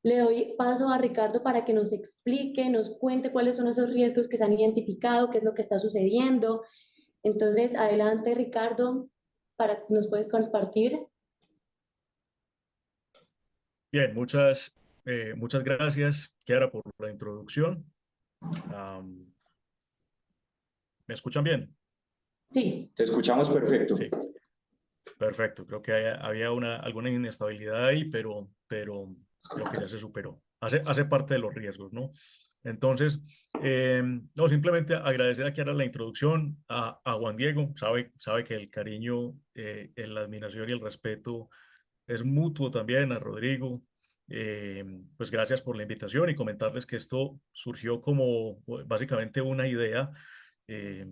Le doy paso a Ricardo para que nos explique, nos cuente cuáles son esos riesgos que se han identificado, qué es lo que está sucediendo. Entonces, adelante, Ricardo, para nos puedes compartir. Bien, muchas gracias, Kiara, por la introducción. Am, ¿Me escuchan bien? Sí, Te escuchamos perfecto. Sí, perfecto. Creo que había alguna inestabilidad ahí, pero creo que ya se superó. Hace parte de los riesgos, ¿no? Entonces, no, simplemente agradecer a Kiara la introducción, a Juan Diego. Sabe que el cariño, la admiración y el respeto es mutuo también a Rodrigo. Pues gracias por la invitación y comentarles que esto surgió como básicamente una idea eh,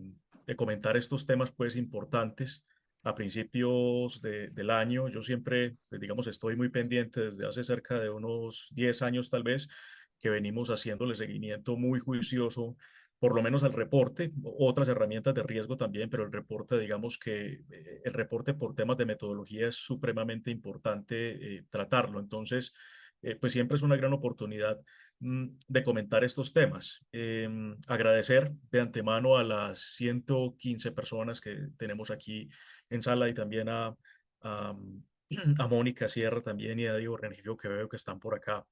de comentar estos temas pues importantes a principios del año. Yo siempre, pues, digamos, estoy muy pendiente desde hace cerca de unos 10 años tal vez, que venimos haciéndole seguimiento muy juicioso por lo menos al reporte, otras herramientas de riesgo también, pero el reporte, digamos que el reporte por temas de metodología es supremamente importante tratarlo. Entonces, pues siempre es una gran oportunidad de comentar estos temas. Agradecer de antemano a las 115 personas que tenemos aquí en sala y también a, a Mónica Sierra también y a Diego Rengifo que veo que están por acá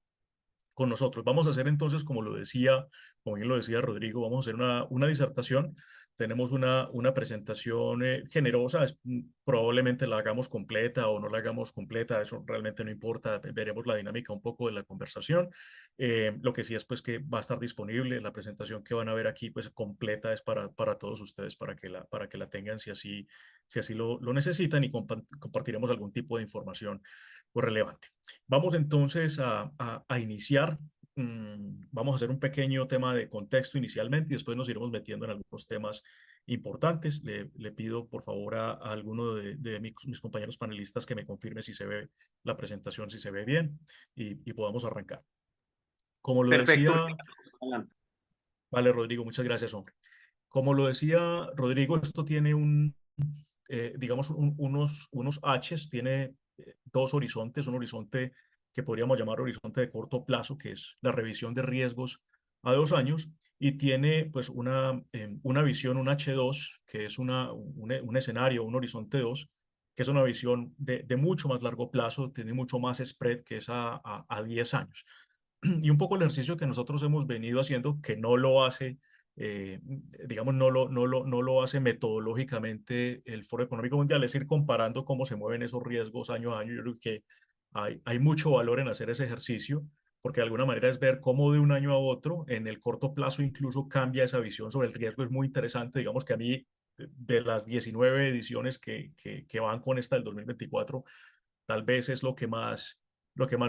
con nosotros. Vamos a hacer entonces, como bien lo decía Rodrigo, vamos a hacer una disertación. Tenemos una presentación generosa, probablemente la hagamos completa o no la hagamos completa, eso realmente no importa, veremos la dinámica un poco de la conversación. Lo que sí es pues que va a estar disponible, la presentación que van a ver aquí pues completa es para todos ustedes, para que la tengan si así lo necesitan y compartiremos algún tipo de información pues, relevante. Vamos entonces a iniciar. Vamos a hacer un pequeño tema de contexto inicialmente y después nos iremos metiendo en algunos temas importantes. Le pido por favor a alguno de mis compañeros panelistas que me confirme si se ve la presentación, si se ve bien y podamos arrancar. Como lo Perfecto. decía, vale, Rodrigo, muchas gracias, hombre. Como lo decía Rodrigo, esto tiene digamos, unos Hs, tiene dos horizontes, un horizonte que podríamos llamar horizonte de corto plazo, que es la revisión de riesgos a 2 años, y tiene pues una visión, un H2, que es un escenario, un horizonte 2, que es una visión de mucho más largo plazo, tiene mucho más spread, que es a 10 años. Y un poco el ejercicio que nosotros hemos venido haciendo, que no lo hace digamos, no lo hace metodológicamente el Foro Económico Mundial, es ir comparando cómo se mueven esos riesgos año a año. Yo creo que hay mucho valor en hacer ese ejercicio, porque de alguna manera es ver cómo de un año a otro, en el corto plazo incluso cambia esa visión sobre el riesgo. Es muy interesante, digamos que a mí, de las 19 ediciones que van con esta del 2024, tal vez es lo que más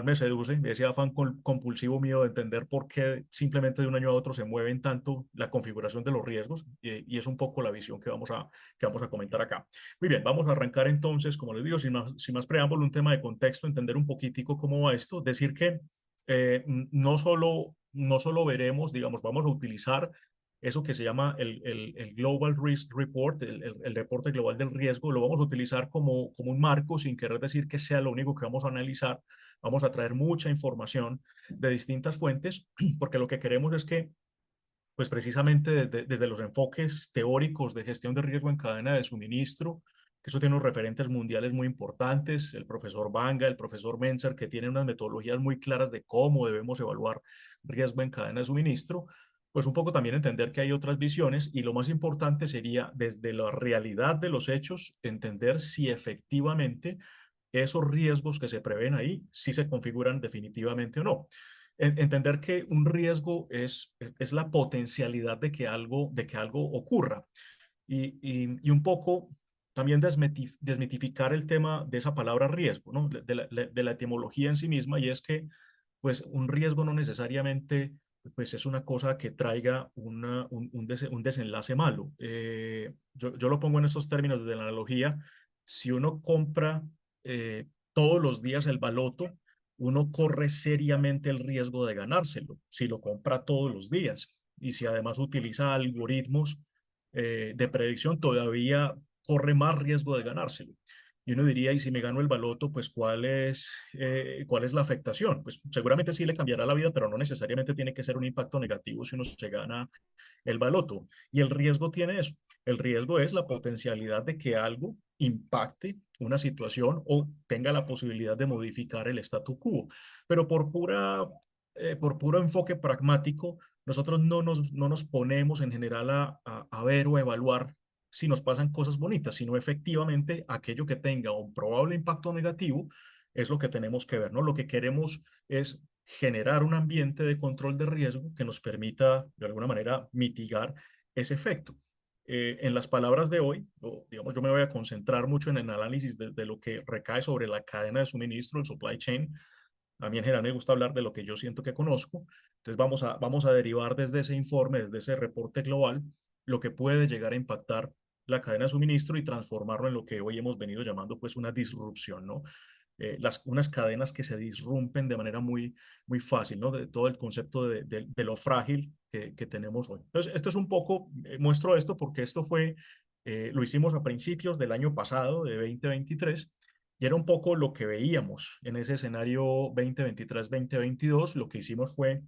me seduce, ese afán compulsivo mío de entender por qué simplemente de un año a otro se mueven tanto la configuración de los riesgos y es un poco la visión que vamos a comentar acá. Muy bien, vamos a arrancar entonces, como les digo, sin más preámbulo, un tema de contexto, entender un poquitico cómo va esto, decir que no solo veremos, digamos, vamos a utilizar eso que se llama el Global Risk Report, el reporte global del riesgo, lo vamos a utilizar como un marco sin querer decir que sea lo único que vamos a analizar. Vamos a traer mucha información de distintas fuentes porque lo que queremos es que, pues precisamente desde los enfoques teóricos de gestión de riesgo en cadena de suministro, que eso tiene unos referentes mundiales muy importantes, el profesor Banga, el profesor Menzer, que tienen unas metodologías muy claras de cómo debemos evaluar riesgo en cadena de suministro, pues un poco también entender que hay otras visiones y lo más importante sería desde la realidad de los hechos, entender si efectivamente esos riesgos que se prevén ahí, si se configuran definitivamente o no. Entender que un riesgo es la potencialidad de que algo ocurra y un poco también desmitificar el tema de esa palabra riesgo, ¿no? De la etimología en sí misma, y es que pues un riesgo no necesariamente pues es una cosa que traiga un desenlace malo. Yo lo pongo en estos términos de la analogía. Si uno compra todos los días el baloto, uno corre seriamente el riesgo de ganárselo, si lo compra todos los días. Y si además utiliza algoritmos de predicción, todavía corre más riesgo de ganárselo. Y uno diría, ¿y si me gano el baloto, pues cuál es la afectación? Pues seguramente sí le cambiará la vida, pero no necesariamente tiene que ser un impacto negativo si uno se gana el baloto. Y el riesgo tiene eso. El riesgo es la potencialidad de que algo impacte una situación o tenga la posibilidad de modificar el statu quo. Pero por puro enfoque pragmático, nosotros no nos ponemos en general a ver o evaluar si nos pasan cosas bonitas, sino efectivamente aquello que tenga un probable impacto negativo es lo que tenemos que ver, ¿no? Lo que queremos es generar un ambiente de control de riesgo que nos permita, de alguna manera, mitigar ese efecto. En las palabras de hoy, digamos, yo me voy a concentrar mucho en el análisis de lo que recae sobre la cadena de suministro, el supply chain. A mí en general me gusta hablar de lo que yo siento que conozco. Entonces vamos a derivar desde ese informe, desde ese reporte global, lo que puede llegar a impactar la cadena de suministro y transformarlo en lo que hoy hemos venido llamando pues una disrupción, ¿no? Unas cadenas que se disrumpen de manera muy fácil, ¿no? De todo el concepto de lo frágil que tenemos hoy. Entonces, esto es un poco, muestro esto porque lo hicimos a principios del año pasado, de 2023, y era un poco lo que veíamos en ese escenario 2023-2022. Lo que hicimos fue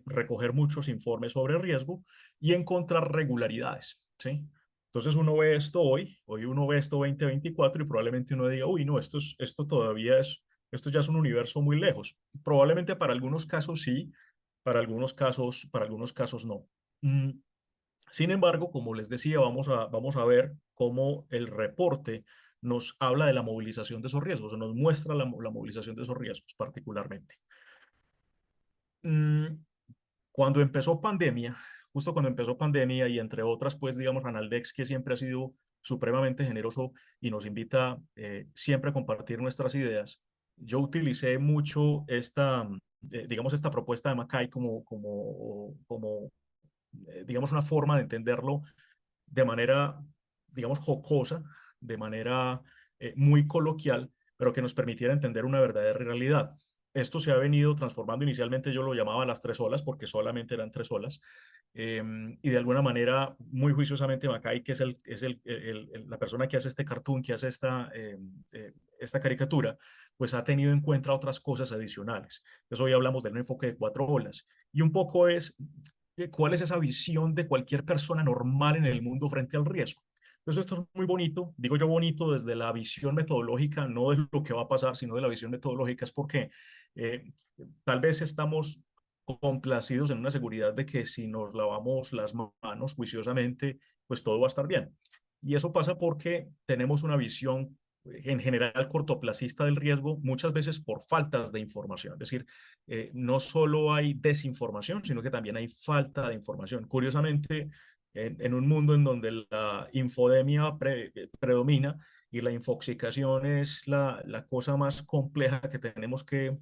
recoger muchos informes sobre riesgo y encontrar regularidades, ¿sí? Entonces uno ve esto hoy uno ve esto 2024 y probablemente uno diga, uy, no, esto todavía esto ya es un universo muy lejos. Probablemente para algunos casos sí, para algunos casos no. Mm, Sin embargo, como les decía, vamos a ver cómo el reporte nos habla de la movilización de esos riesgos, o nos muestra la movilización de esos riesgos particularmente. Mm, Cuando empezó pandemia, justo cuando empezó pandemia y entre otras, pues digamos, Analdex, que siempre ha sido supremamente generoso y nos invita siempre a compartir nuestras ideas, yo utilicé mucho digamos, esta propuesta de Mackay digamos, una forma de entenderlo de manera, digamos, jocosa, de manera muy coloquial, pero que nos permitiera entender una verdadera realidad. Esto se ha venido transformando. Inicialmente yo lo llamaba las tres olas porque solamente eran tres olas. Y de alguna manera, muy juiciosamente, Macay, que es la persona que hace este cartoon, que hace esta caricatura, pues ha tenido en cuenta otras cosas adicionales. Entonces hoy hablamos del enfoque de cuatro olas. Y un poco es cuál es esa visión de cualquier persona normal en el mundo frente al riesgo. Entonces esto es muy bonito, digo yo bonito desde la visión metodológica, no de lo que va a pasar, sino de la visión metodológica, es porque eh, tal vez estamos complacidos en una seguridad de que si nos lavamos las manos juiciosamente, pues todo va a estar bien. Y eso pasa porque tenemos una visión en general cortoplacista del riesgo, muchas veces por faltas de información. Es decir, no solo hay desinformación, sino que también hay falta de información. Curiosamente, en un mundo en donde la infodemia predomina y la infoxicación es la cosa más compleja que tenemos que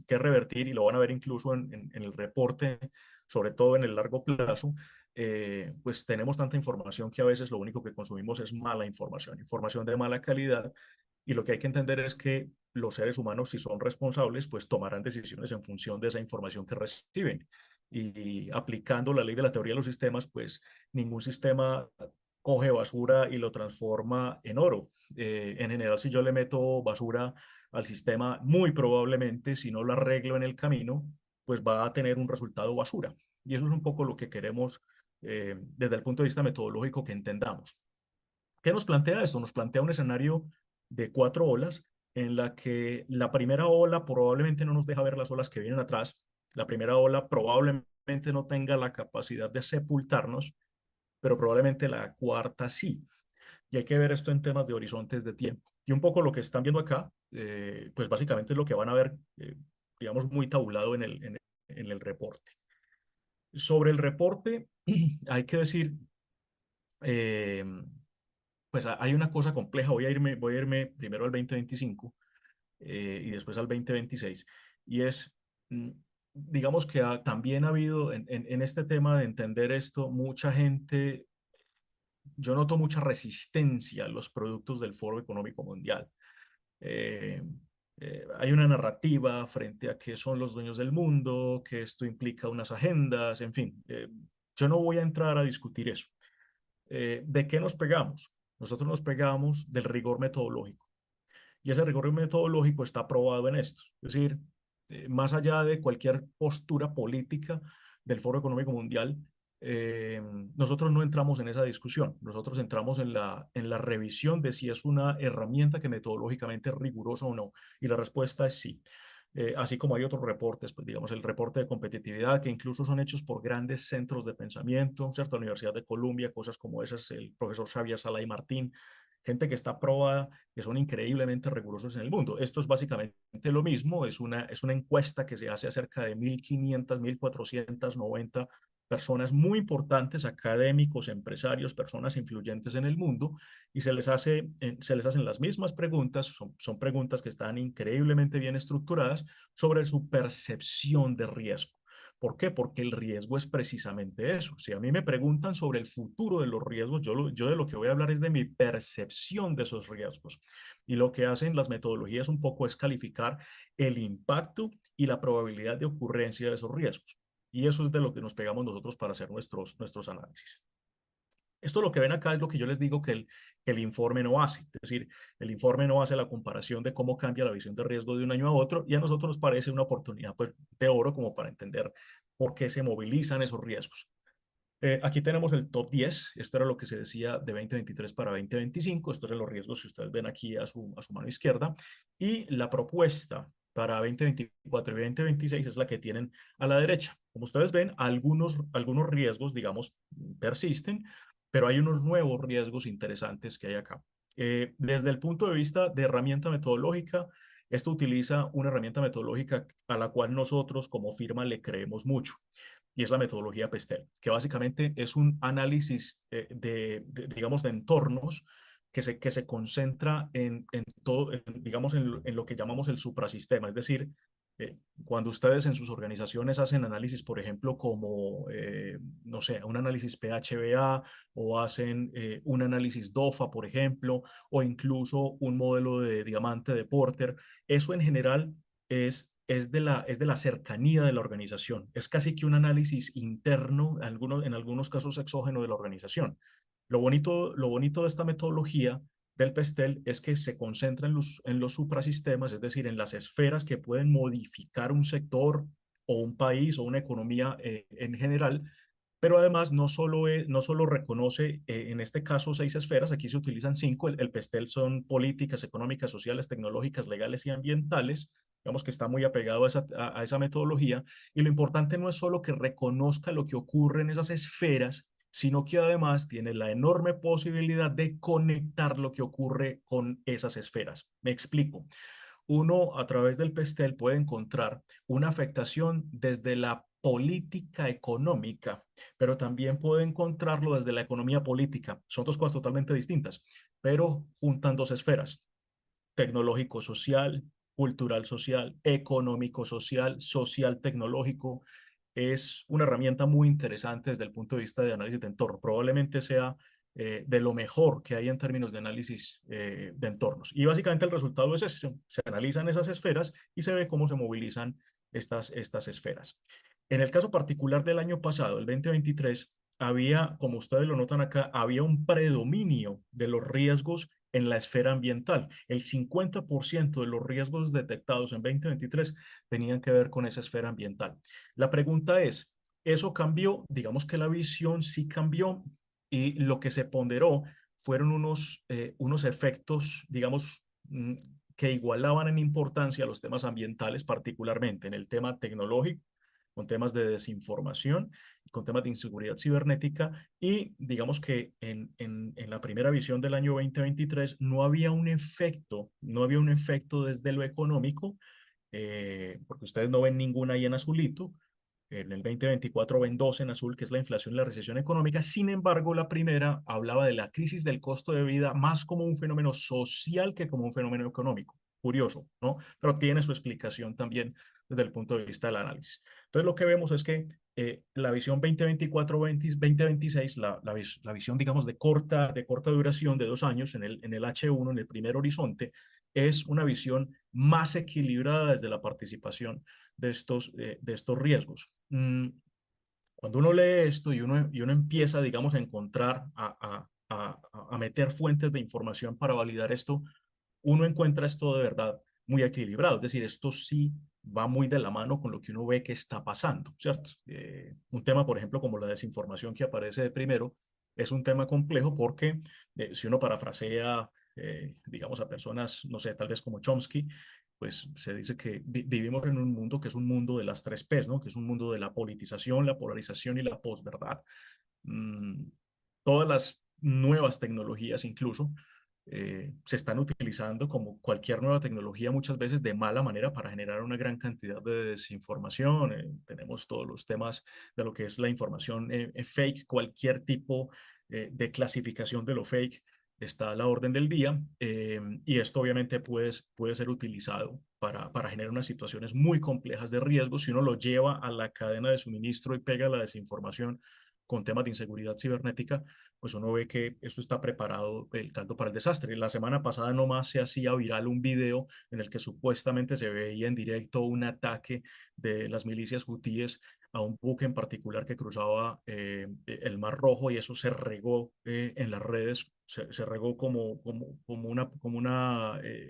revertir, y lo van a ver incluso en el reporte, sobre todo en el largo plazo, pues tenemos tanta información que a veces lo único que consumimos es mala información, información de mala calidad, y lo que hay que entender es que los seres humanos, si son responsables, pues tomarán decisiones en función de esa información que reciben. Y aplicando la ley de la teoría de los sistemas, pues ningún sistema coge basura y lo transforma en oro. En general, si yo le meto basura al sistema, muy probablemente, si no lo arreglo en el camino, pues va a tener un resultado basura. Y eso es un poco lo que queremos desde el punto de vista metodológico que entendamos. ¿Qué nos plantea esto? Nos plantea un escenario de cuatro olas en la que la primera ola probablemente no nos deja ver las olas que vienen atrás. La primera ola probablemente no tenga la capacidad de sepultarnos, pero probablemente la cuarta sí. Y hay que ver esto en temas de horizontes de tiempo. Y un poco lo que están viendo acá, pues básicamente es lo que van a ver, digamos, muy tabulado en el reporte. Sobre el reporte, hay que decir, eh, pues hay una cosa compleja. Voy a irme primero al 2025 y después al 2026. Y es, mm, digamos que también ha habido en este tema de entender esto, mucha gente, yo noto mucha resistencia a los productos del Foro Económico Mundial. Eh, Hay una narrativa frente a que son los dueños del mundo, que esto implica unas agendas, en fin. Yo no voy a entrar a discutir eso. ¿De qué nos pegamos? Nosotros nos pegamos del rigor metodológico. Y ese rigor metodológico está probado en esto. Es decir, más allá de cualquier postura política del Foro Económico Mundial, eh, nosotros no entramos en esa discusión. Nosotros entramos en la revisión de si es una herramienta que metodológicamente es rigurosa o no. Y la respuesta es sí. Así como hay otros reportes, pues digamos el reporte de competitividad, que incluso son hechos por grandes centros de pensamiento, ¿cierto? La Universidad de Columbia, cosas como esas, el profesor Xavier Sala y Martín, gente que está probada, que son increíblemente rigurosos en el mundo. Esto es básicamente lo mismo, es una encuesta que se hace a cerca de 1.500, 1.490 personas muy importantes, académicos, empresarios, personas influyentes en el mundo, y se les hacen las mismas preguntas, son preguntas que están increíblemente bien estructuradas sobre su percepción de riesgo. ¿Por qué? Porque el riesgo es precisamente eso. Si a mí me preguntan sobre el futuro de los riesgos, yo de lo que voy a hablar es de mi percepción de esos riesgos. Y lo que hacen las metodologías un poco es calificar el impacto y la probabilidad de ocurrencia de esos riesgos. Y eso es de lo que nos pegamos nosotros para hacer nuestros análisis. Esto lo que ven acá es lo que yo les digo que el informe no hace. Es decir, el informe no hace la comparación de cómo cambia la visión de riesgo de un año a otro y a nosotros nos parece una oportunidad pues, de oro como para entender por qué se movilizan esos riesgos. Aquí tenemos el top 10. Esto era lo que se decía de 2023 para 2025. Estos eran los riesgos que ustedes ven aquí a su mano izquierda. Y la propuesta para 2024 y 2026 es la que tienen a la derecha. Como ustedes ven, algunos riesgos, digamos, persisten, pero hay unos nuevos riesgos interesantes que hay acá. Desde el punto de vista de herramienta metodológica, esto utiliza una herramienta metodológica a la cual nosotros como firma le creemos mucho y es la metodología PESTEL, que básicamente es un análisis digamos, de entornos que se concentra en todo, digamos, en lo que llamamos el suprasistema, es decir, cuando ustedes en sus organizaciones hacen análisis, por ejemplo, como, no sé, un análisis PHBA o hacen un análisis DOFA, por ejemplo, o incluso un modelo de diamante de Porter, eso en general es de la cercanía de la organización. Es casi que un análisis interno, en algunos casos exógeno de la organización. Lo bonito de esta metodología del PESTEL es que se concentra en los suprasistemas, es decir, en las esferas que pueden modificar un sector o un país o una economía en general, pero además no solo reconoce, en este caso, 6 esferas, aquí se utilizan 5, el PESTEL son políticas, económicas, sociales, tecnológicas, legales y ambientales, digamos que está muy apegado a esa metodología, y lo importante no es solo que reconozca lo que ocurre en esas esferas, sino que además tiene la enorme posibilidad de conectar lo que ocurre con esas esferas. Me explico. Uno a través del PESTEL puede encontrar una afectación desde la política económica, pero también puede encontrarlo desde la economía política. Son dos cosas totalmente distintas, pero juntan dos esferas: tecnológico-social, cultural-social, económico-social, social-tecnológico. Es una herramienta muy interesante desde el punto de vista de análisis de entorno. Probablemente sea de lo mejor que hay en términos de análisis de entornos. Y básicamente el resultado es ese. Se analizan esas esferas y se ve cómo se movilizan estas esferas. En el caso particular del año pasado, el 2023, había, como ustedes lo notan acá, había un predominio de los riesgos en la esfera ambiental. El 50% de los riesgos detectados en 2023 tenían que ver con esa esfera ambiental. La pregunta es, ¿eso cambió? Digamos que la visión sí cambió y lo que se ponderó fueron unos efectos, digamos, que igualaban en importancia a los temas ambientales, particularmente en el tema tecnológico, con temas de desinformación, con temas de inseguridad cibernética y digamos que en la primera visión del año 2023 no había un efecto desde lo económico, porque ustedes no ven ninguna ahí en azulito. En el 2024 ven dos en azul, que es la inflación y la recesión económica. Sin embargo, la primera hablaba de la crisis del costo de vida más como un fenómeno social que como un fenómeno económico. Curioso, ¿no? Pero tiene su explicación también desde el punto de vista del análisis. Entonces, lo que vemos es que la visión 2024-2026, la visión, digamos, de corta duración de 2 años en el H1, en el primer horizonte, es una visión más equilibrada desde la participación de estos riesgos. Cuando uno lee esto y uno empieza, digamos, a encontrar, a meter fuentes de información para validar esto, uno encuentra esto de verdad muy equilibrado. Es decir, esto sí va muy de la mano con lo que uno ve que está pasando, ¿cierto? Un tema, por ejemplo, como la desinformación que aparece de primero, es un tema complejo porque si uno parafrasea, digamos, a personas, no sé, tal vez como Chomsky, pues se dice que vivimos en un mundo que es un mundo de las tres P's, ¿no? Que es un mundo de la politización, la polarización y la posverdad. Mm, Todas las nuevas tecnologías incluso se están utilizando como cualquier nueva tecnología muchas veces de mala manera para generar una gran cantidad de desinformación. Tenemos todos los temas de lo que es la información fake, cualquier tipo de clasificación de lo fake está a la orden del día y esto obviamente puede ser utilizado para generar unas situaciones muy complejas de riesgo si uno lo lleva a la cadena de suministro y pega la desinformación con temas de inseguridad cibernética, pues uno ve que esto está preparado el caldo para el desastre. La semana pasada nomás se hacía viral un video en el que supuestamente se veía en directo un ataque de las milicias hutíes a un buque en particular que cruzaba el Mar Rojo y eso se regó en las redes, se regó como una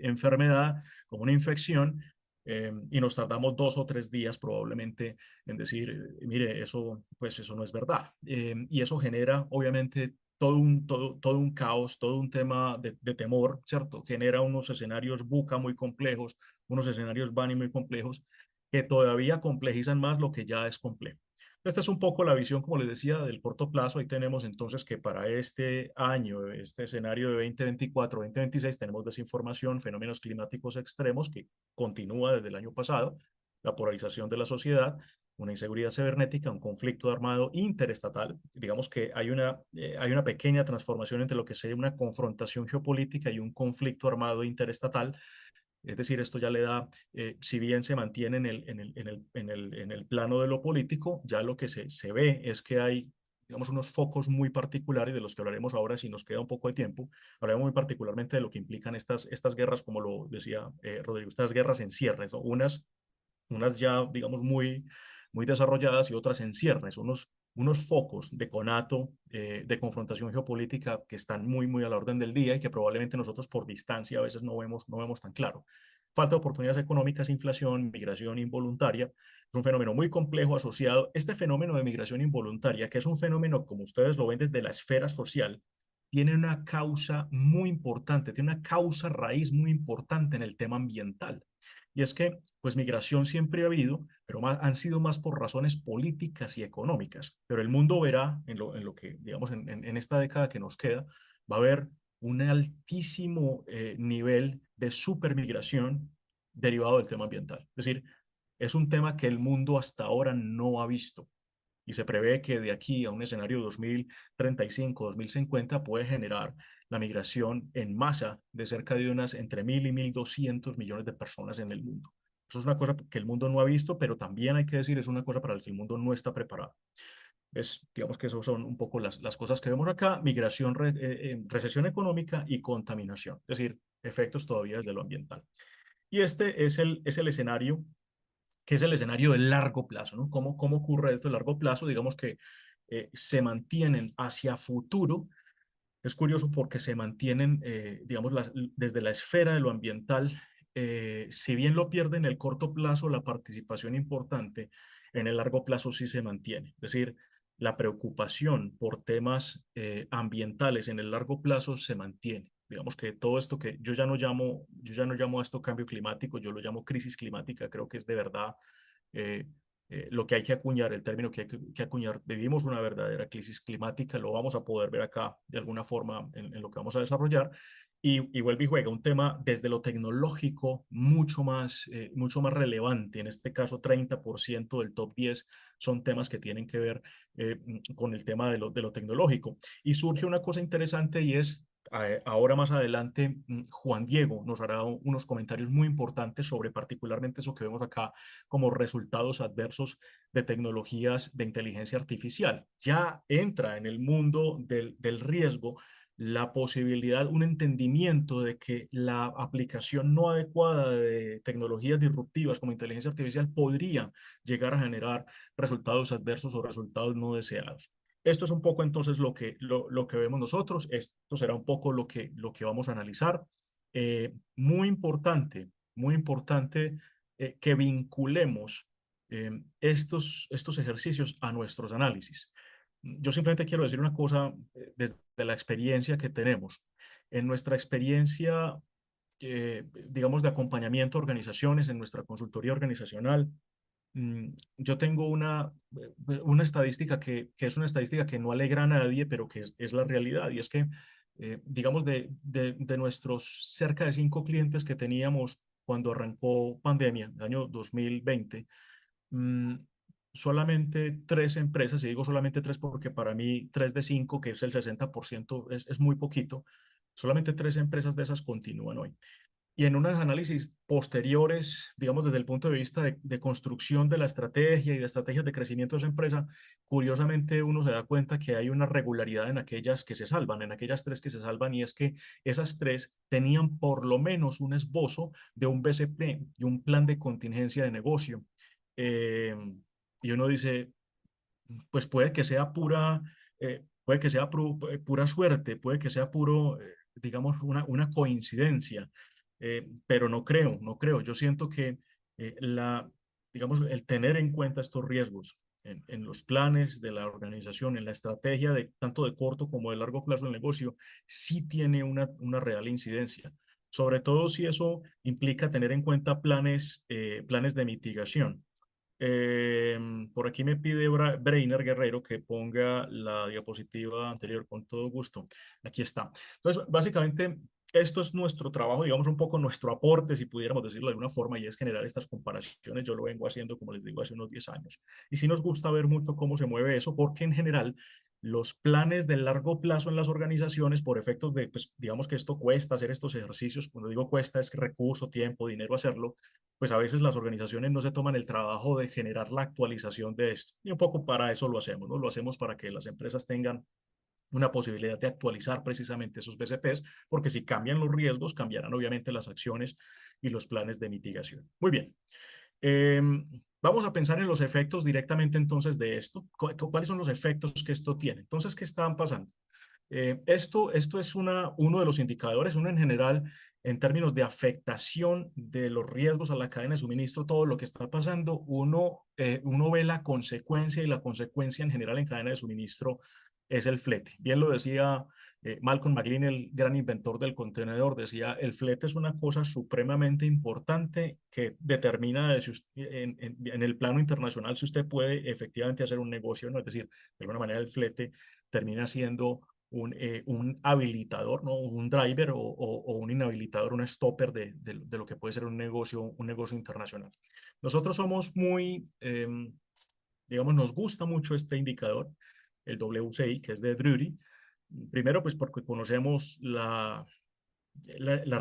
enfermedad, como una infección, y nos tardamos 2 o 3 días probablemente en decir, mire, eso, pues eso no es verdad. Y eso genera, obviamente, todo un caos, todo un tema de temor, ¿cierto? Genera unos escenarios buca muy complejos, unos escenarios Bunny muy complejos, que todavía complejizan más lo que ya es complejo. Esta es un poco la visión, como les decía, del corto plazo. Ahí tenemos entonces que para este año, este escenario de 2024-2026, tenemos desinformación, fenómenos climáticos extremos que continúa desde el año pasado, la polarización de la sociedad, una inseguridad cibernética, un conflicto armado interestatal. Digamos que hay una pequeña transformación entre lo que sería una confrontación geopolítica y un conflicto armado interestatal. Es decir, esto ya le da, si bien se mantiene en el plano de lo político, ya lo que se ve es que hay, digamos, unos focos muy particulares de los que hablaremos ahora si nos queda un poco de tiempo. Hablaremos muy particularmente de lo que implican estas guerras, como lo decía Rodrigo, estas guerras en ciernes, ¿no? Unas ya, digamos, muy desarrolladas y otras en ciernes, unos focos de conato, de confrontación geopolítica que están muy a la orden del día y que probablemente nosotros por distancia a veces no vemos tan claro. Falta de oportunidades económicas, inflación, migración involuntaria, es un fenómeno muy complejo asociado. Este fenómeno de migración involuntaria, que es un fenómeno, como ustedes lo ven desde la esfera social, tiene una causa muy importante, tiene una causa raíz muy importante en el tema ambiental. Y es que, pues, migración siempre ha habido, pero han sido más por razones políticas y económicas. Pero el mundo verá, en lo que, digamos, en esta década que nos queda, va a haber un altísimo nivel de supermigración derivado del tema ambiental. Es decir, es un tema que el mundo hasta ahora no ha visto y se prevé que de aquí a un escenario 2035, 2050 puede generar la migración en masa de cerca de unas entre 1.000 y 1.200 millones de personas en el mundo. Eso es una cosa que el mundo no ha visto, pero también hay que decir, es una cosa para la que el mundo no está preparado. Digamos que eso son un poco las cosas que vemos acá, migración, recesión económica y contaminación, es decir, efectos todavía desde lo ambiental. Y este es el escenario que es el escenario de largo plazo, ¿no? ¿Cómo ocurre esto de largo plazo? Digamos que se mantienen hacia futuro. Es curioso porque se mantienen, digamos, desde la esfera de lo ambiental, si bien lo pierde en el corto plazo, la participación importante, en el largo plazo sí se mantiene. Es decir, la preocupación por temas ambientales en el largo plazo se mantiene. Digamos que todo esto que yo ya no llamo a esto cambio climático, yo lo llamo crisis climática, creo que es de verdad eh, lo que hay que acuñar, el término que acuñar. Vivimos una verdadera crisis climática, lo vamos a poder ver acá de alguna forma en lo que vamos a desarrollar. Y vuelve y juega un tema desde lo tecnológico mucho más relevante. En este caso, 30% del top 10 son temas que tienen que ver con el tema de lo tecnológico. Y surge una cosa interesante y es ahora más adelante, Juan Diego nos hará unos comentarios muy importantes sobre particularmente eso que vemos acá como resultados adversos de tecnologías de inteligencia artificial. Ya entra en el mundo del riesgo la posibilidad, un entendimiento de que la aplicación no adecuada de tecnologías disruptivas como inteligencia artificial podría llegar a generar resultados adversos o resultados no deseados. Esto es un poco entonces lo que vemos nosotros, esto será un poco lo que vamos a analizar. muy importante que vinculemos estos ejercicios a nuestros análisis. Yo simplemente quiero decir una cosa desde la experiencia que tenemos. En nuestra experiencia, digamos, de acompañamiento a organizaciones, en nuestra consultoría organizacional, yo tengo una estadística que es una estadística que no alegra a nadie, pero que es la realidad, y es que, digamos, de nuestros cerca de 5 clientes que teníamos cuando arrancó pandemia, el año 2020, mm, solamente 3 empresas, y digo solamente 3 porque para mí 3 de 5, que es el 60%, es muy poquito, solamente 3 empresas de esas continúan hoy. Y en unos análisis posteriores, digamos desde el punto de vista de construcción de la estrategia y de estrategias de crecimiento de esa empresa, curiosamente uno se da cuenta que hay una regularidad en aquellas que se salvan, en aquellas 3 que se salvan, y es que esas 3 tenían por lo menos un esbozo de un BCP y un plan de contingencia de negocio. Eh, y uno dice, pues puede que sea puede que sea pura suerte, puede que sea puro, digamos, una coincidencia, pero no creo. Yo siento que digamos, el tener en cuenta estos riesgos en los planes de la organización, en la estrategia de tanto de corto como de largo plazo del negocio, sí tiene una real incidencia. Sobre todo si eso implica tener en cuenta planes de mitigación. Eh, por aquí me pide Breiner Guerrero que ponga la diapositiva anterior con todo gusto. Aquí está. Entonces, básicamente, esto es nuestro trabajo, digamos, un poco nuestro aporte, si pudiéramos decirlo de alguna forma, y es generar estas comparaciones. Yo lo vengo haciendo, como les digo, hace unos 10 años. Y sí nos gusta ver mucho cómo se mueve eso, porque en general los planes de largo plazo en las organizaciones, por efectos de, pues, digamos que esto cuesta hacer estos ejercicios. Cuando digo cuesta, es que recurso, tiempo, dinero hacerlo, pues a veces las organizaciones no se toman el trabajo de generar la actualización de esto. Y un poco para eso lo hacemos, ¿no? Lo hacemos para que las empresas tengan una posibilidad de actualizar precisamente esos BCPs, porque si cambian los riesgos, cambiarán obviamente las acciones y los planes de mitigación. Muy bien. Eh, Vamos a pensar en los efectos directamente entonces de esto. ¿Cuáles son los efectos que esto tiene? Entonces, ¿qué están pasando? Esto es uno de los indicadores, uno en general, en términos de afectación de los riesgos a la cadena de suministro, todo lo que está pasando, uno ve la consecuencia, y la consecuencia en general en cadena de suministro es el flete. Bien lo decía Malcolm McLean, el gran inventor del contenedor, decía, el flete es una cosa supremamente importante que determina en el plano internacional si usted puede efectivamente hacer un negocio o no. Es decir, de alguna manera el flete termina siendo un habilitador, ¿no? Un driver o un inhabilitador, un stopper de lo que puede ser un negocio internacional. Nosotros somos digamos, nos gusta mucho este indicador, el WCI, que es de Drewry. Primero, pues porque conocemos la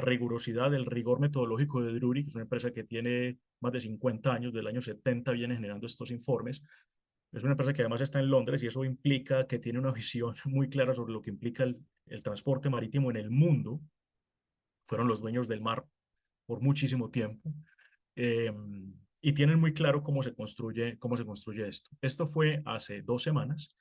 rigurosidad, el rigor metodológico de Drewry, que es una empresa que tiene más de 50 años, del año 70 viene generando estos informes. Es una empresa que además está en Londres, y eso implica que tiene una visión muy clara sobre lo que implica el transporte marítimo en el mundo. Fueron los dueños del mar por muchísimo tiempo, eh, y tienen muy claro cómo se construye esto. Esto fue hace 2 semanas.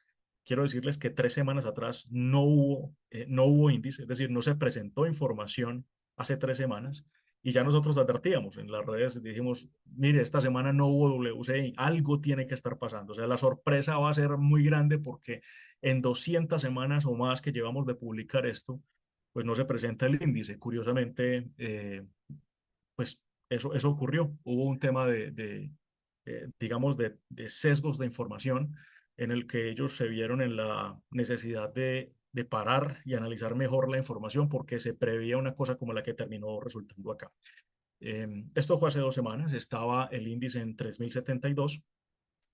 Quiero decirles que 3 semanas atrás no hubo índice, es decir, no se presentó información hace 3 semanas, y ya nosotros advertíamos en las redes, dijimos, mire, esta semana no hubo WCI, algo tiene que estar pasando. O sea, la sorpresa va a ser muy grande porque en 200 semanas o más que llevamos de publicar esto, pues no se presenta el índice. Curiosamente, pues eso ocurrió. Hubo un tema digamos, de sesgos de información en el que ellos se vieron en la necesidad de parar y analizar mejor la información, porque se preveía una cosa como la que terminó resultando acá. Esto fue hace 2 semanas, estaba el índice en 3072.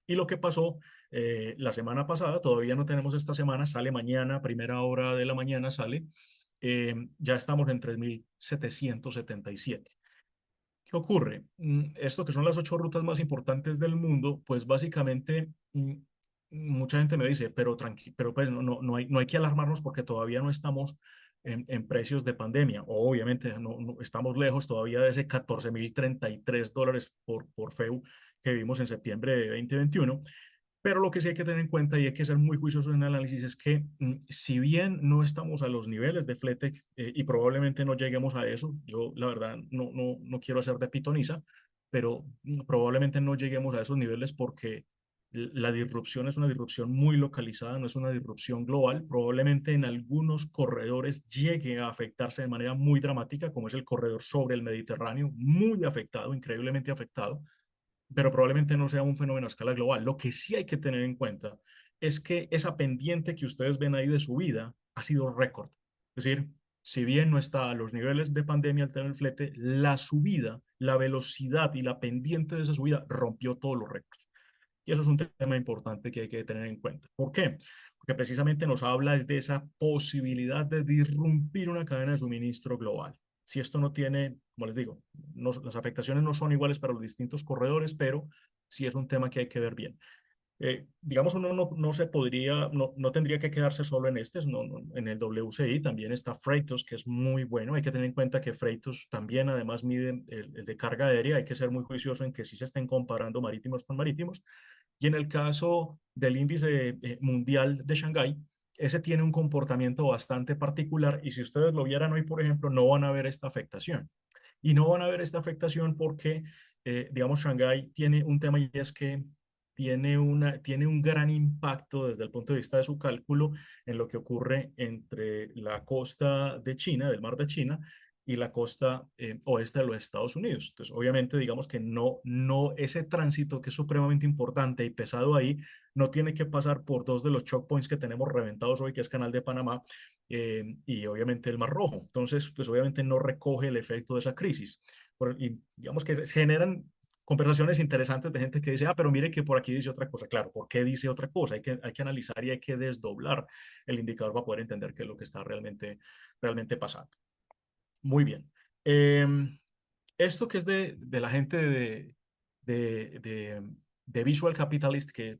Y lo que pasó la semana pasada, todavía no tenemos esta semana, sale mañana, primera hora de la mañana sale, ya estamos en 3777. ¿Qué ocurre? Esto que son las 8 rutas más importantes del mundo, pues básicamente mucha gente me dice, pero pues no hay que alarmarnos porque todavía no estamos en precios de pandemia. Obviamente no estamos lejos todavía de ese $14.033 por FEU que vimos en septiembre de 2021. Pero lo que sí hay que tener en cuenta y hay que ser muy juiciosos en el análisis es que si bien no estamos a los niveles de Fletech y probablemente no lleguemos a eso, yo la verdad no quiero hacer de pitoniza, pero probablemente no lleguemos a esos niveles porque la disrupción es una disrupción muy localizada, no es una disrupción global. Probablemente en algunos corredores llegue a afectarse de manera muy dramática, como es el corredor sobre el Mediterráneo, muy afectado, increíblemente afectado, pero probablemente no sea un fenómeno a escala global. Lo que sí hay que tener en cuenta es que esa pendiente que ustedes ven ahí de subida ha sido récord. Es decir, si bien no está a los niveles de pandemia al tener el flete, la subida, la velocidad y la pendiente de esa subida rompió todos los récords. Y eso es un tema importante que hay que tener en cuenta. ¿Por qué? Porque precisamente nos habla es de esa posibilidad de disrumpir una cadena de suministro global. Si esto no tiene, como les digo, las afectaciones no son iguales para los distintos corredores, pero sí es un tema que hay que ver bien. Digamos, uno no se podría, no tendría que quedarse solo en este, en el WCI también está Freightos, que es muy bueno. Hay que tener en cuenta que Freightos también además mide el de carga aérea, hay que ser muy juicioso en que sí se estén comparando marítimos con marítimos. Y en el caso del índice mundial de Shanghái, ese tiene un comportamiento bastante particular y si ustedes lo vieran hoy, por ejemplo, no van a ver esta afectación. Y no van a ver esta afectación porque, digamos, Shanghái tiene un tema y es que tiene un gran impacto desde el punto de vista de su cálculo en lo que ocurre entre la costa de China, del mar de China, y la costa oeste de los Estados Unidos. Entonces, obviamente, digamos que ese tránsito que es supremamente importante y pesado ahí, no tiene que pasar por dos de los choke points que tenemos reventados hoy, que es Canal de Panamá y obviamente el Mar Rojo. Entonces, pues obviamente no recoge el efecto de esa crisis. Y digamos que se generan conversaciones interesantes de gente que dice, pero mire que por aquí dice otra cosa. Claro, ¿por qué dice otra cosa? Hay que analizar y hay que desdoblar el indicador para poder entender qué es lo que está realmente pasando. Muy bien. Esto que es de la gente de, de, de Visual Capitalist, que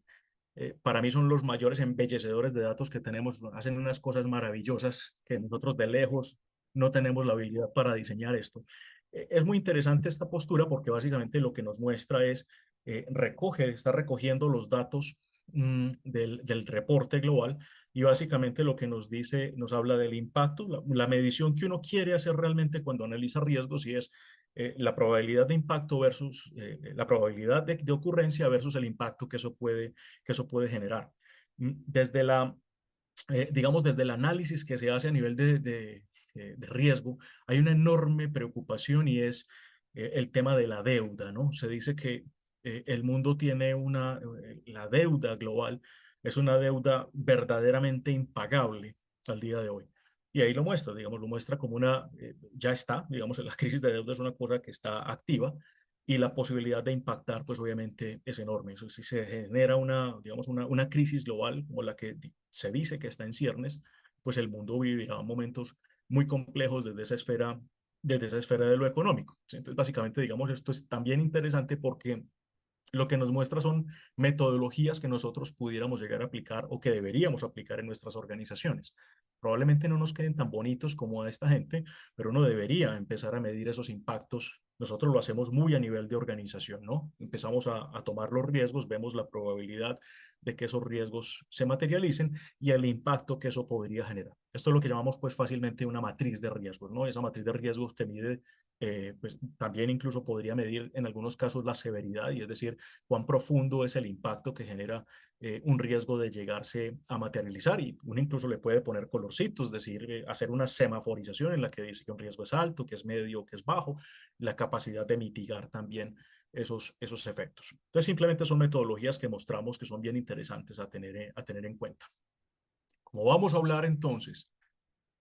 para mí son los mayores embellecedores de datos que tenemos, hacen unas cosas maravillosas que nosotros de lejos no tenemos la habilidad para diseñar esto. Es muy interesante esta postura porque básicamente lo que nos muestra es, está recogiendo los datos del reporte global y básicamente lo que nos dice, nos habla del impacto, la medición que uno quiere hacer realmente cuando analiza riesgos y es la probabilidad de impacto versus la probabilidad de ocurrencia versus el impacto que eso puede generar. Desde digamos, desde el análisis que se hace a nivel de riesgo, hay una enorme preocupación y es el tema de la deuda, ¿no? Se dice que el mundo tiene la deuda global es una deuda verdaderamente impagable al día de hoy. Y ahí lo muestra, digamos, lo muestra como ya está, digamos, la crisis de deuda es una cosa que está activa y la posibilidad de impactar, pues obviamente es enorme. Eso, si se genera digamos, una crisis global como la que se dice que está en ciernes, pues el mundo vivirá momentos muy complejos desde esa esfera de lo económico. Entonces, básicamente, digamos, esto es también interesante porque lo que nos muestra son metodologías que nosotros pudiéramos llegar a aplicar o que deberíamos aplicar en nuestras organizaciones. Probablemente no nos queden tan bonitos como a esta gente, pero uno debería empezar a medir esos impactos. Nosotros lo hacemos muy a nivel de organización, ¿no? Empezamos a tomar los riesgos, vemos la probabilidad de que esos riesgos se materialicen y el impacto que eso podría generar. Esto es lo que llamamos pues fácilmente una matriz de riesgos, ¿no? Esa matriz de riesgos que mide, pues también incluso podría medir en algunos casos la severidad y es decir, cuán profundo es el impacto que genera un riesgo de llegarse a materializar y uno incluso le puede poner colorcitos, es decir, hacer una semaforización en la que dice que un riesgo es alto, que es medio, que es bajo, la capacidad de mitigar también esos efectos. Entonces, simplemente son metodologías que mostramos que son bien interesantes a tener en cuenta. Como vamos a hablar entonces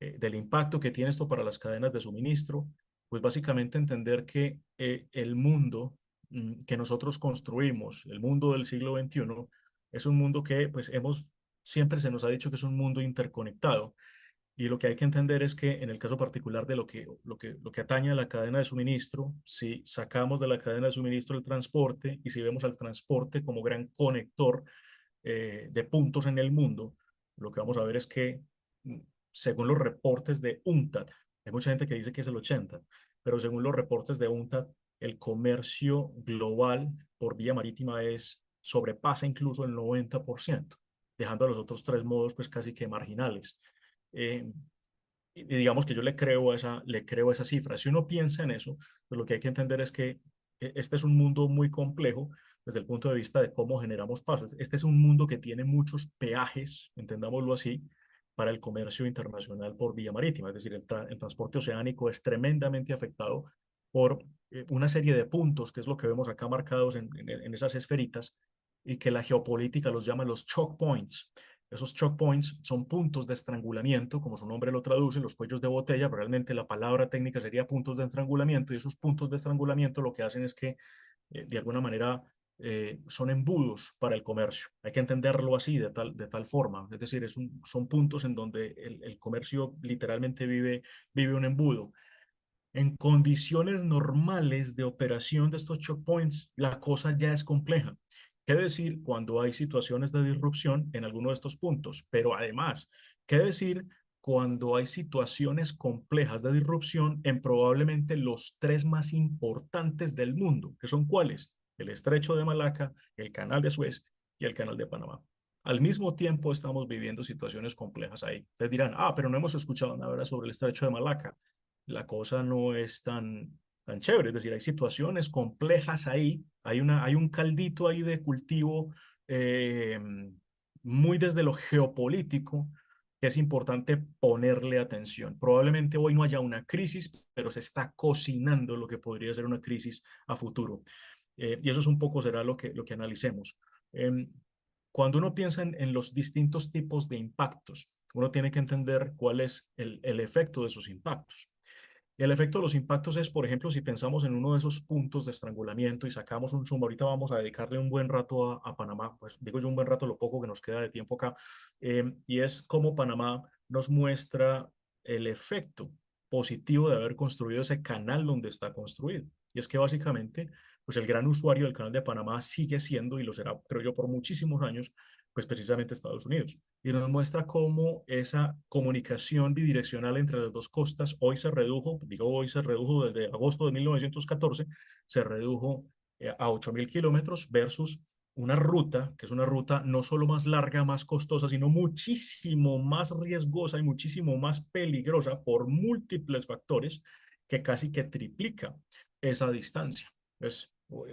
del impacto que tiene esto para las cadenas de suministro, pues básicamente entender que el mundo que nosotros construimos, el mundo del siglo XXI, es un mundo que pues siempre se nos ha dicho que es un mundo interconectado. Y lo que hay que entender es que en el caso particular de lo que atañe a la cadena de suministro, si sacamos de la cadena de suministro el transporte y si vemos al transporte como gran conector de puntos en el mundo, lo que vamos a ver es que, según los reportes de UNCTAD, hay mucha gente que dice que es el 80, pero según los reportes de UNCTAD, el comercio global por vía marítima es sobrepasa incluso el 90%, dejando a los otros tres modos pues casi que marginales. Y digamos que yo le creo esa cifra. Si uno piensa en eso, pues lo que hay que entender es que este es un mundo muy complejo desde el punto de vista de cómo generamos pasos. Este es un mundo que tiene muchos peajes, entendámoslo así, para el comercio internacional por vía marítima. Es decir, el transporte oceánico es tremendamente afectado por una serie de puntos, que es lo que vemos acá marcados en esas esferitas, y que la geopolítica los llama los choke points. Esos choke points son puntos de estrangulamiento, como su nombre lo traduce, los cuellos de botella, pero realmente la palabra técnica sería puntos de estrangulamiento, y esos puntos de estrangulamiento lo que hacen es que, de alguna manera, son embudos para el comercio. Hay que entenderlo así, de tal forma. Es decir, son puntos en donde el comercio literalmente vive un embudo. En condiciones normales de operación de estos choke points, la cosa ya es compleja. ¿Qué decir cuando hay situaciones de disrupción en alguno de estos puntos? Pero además, ¿qué decir cuando hay situaciones complejas de disrupción en probablemente los tres más importantes del mundo? ¿Que son cuáles? El Estrecho de Malaca, el Canal de Suez y el Canal de Panamá. Al mismo tiempo estamos viviendo situaciones complejas ahí. Ustedes dirán, pero no hemos escuchado nada sobre el Estrecho de Malaca. La cosa no es tan chévere. Es decir, hay situaciones complejas ahí, hay un caldito ahí de cultivo, eh, muy desde lo geopolítico, que es importante ponerle atención. Probablemente hoy no haya una crisis, pero se está cocinando lo que podría ser una crisis a futuro. Y eso es un poco será lo que analicemos. Cuando uno piensa en los distintos tipos de impactos, uno tiene que entender cuál es el efecto de esos impactos. Y el efecto de los impactos es, por ejemplo, si pensamos en uno de esos puntos de estrangulamiento y sacamos un zoom, ahorita vamos a dedicarle un buen rato a Panamá, pues digo yo un buen rato, lo poco que nos queda de tiempo acá, y es cómo Panamá nos muestra el efecto positivo de haber construido ese canal donde está construido. Y es que básicamente, pues el gran usuario del canal de Panamá sigue siendo, y lo será, creo yo, por muchísimos años, pues precisamente Estados Unidos. Y nos muestra cómo esa comunicación bidireccional entre las dos costas hoy se redujo, digo hoy se redujo desde agosto de 1914, se redujo a 8.000 kilómetros versus una ruta, que es una ruta no solo más larga, más costosa, sino muchísimo más riesgosa y muchísimo más peligrosa por múltiples factores, que casi que triplica esa distancia. Entonces,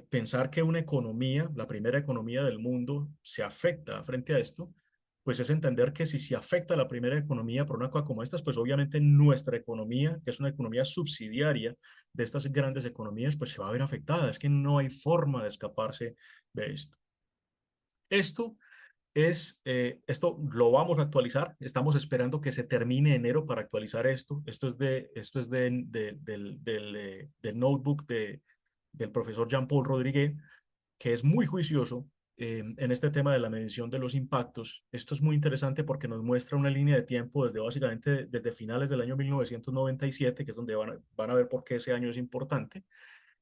pensar que una economía, la primera economía del mundo, se afecta frente a esto, pues es entender que si se afecta a la primera economía por una cosa como estas, pues obviamente nuestra economía, que es una economía subsidiaria de estas grandes economías, pues se va a ver afectada. Es que no hay forma de escaparse de esto. Esto lo vamos a actualizar. Estamos esperando que se termine enero para actualizar esto. Del notebook del profesor Jean-Paul Rodríguez, que es muy juicioso en este tema de la medición de los impactos. Esto es muy interesante porque nos muestra una línea de tiempo desde básicamente desde finales del año 1997, que es donde van a ver por qué ese año es importante,